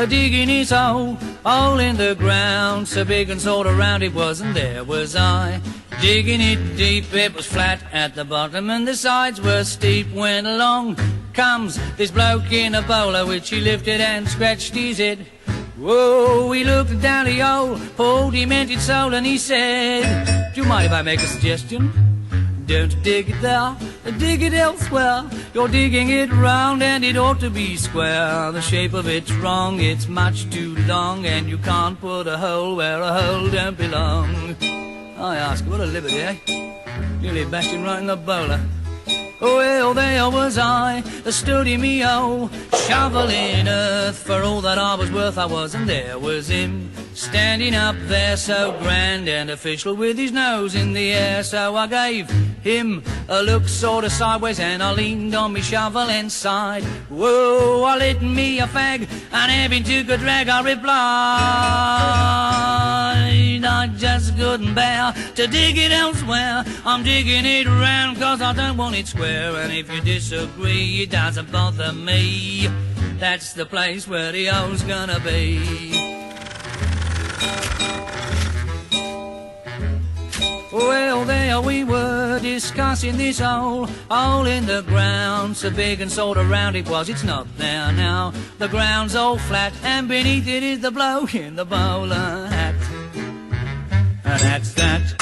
digging his hole in the ground, so big and sort of round it was, and there was I, digging it deep. It was flat at the bottom and the sides were steep. When along comes this bloke in a bowler, which he lifted and scratched his head. Whoa, he looked down the old poor demented soul and he said, do you mind if I make a suggestion? Don't dig it there, dig it elsewhere. You're digging it round and it ought to be square. The shape of it's wrong, it's much too long, and you can't put a hole where a hole don't belong. I ask, what a liberty, eh? Nearly bashed him right in the bowler. Oh, well, there was I, stood in me shoveling earth. For all that I was worth I was, and there was him, standing up there so grand and official, with his nose in the air. So I gave him a look sort of sideways, and I leaned on me shovel and sighed. Whoa, I lit me a fag, and having took a drag, I replied, I just couldn't bear to dig it elsewhere. I'm digging it round 'cause I don't want it square. And if you disagree, it doesn't bother me. That's the place where the hole's gonna be. Well, there we were discussing this hole in the ground, so big and sort of round it was. It's not there now. The ground's all flat, and beneath it is the bloke in the bowler hat. And that's that.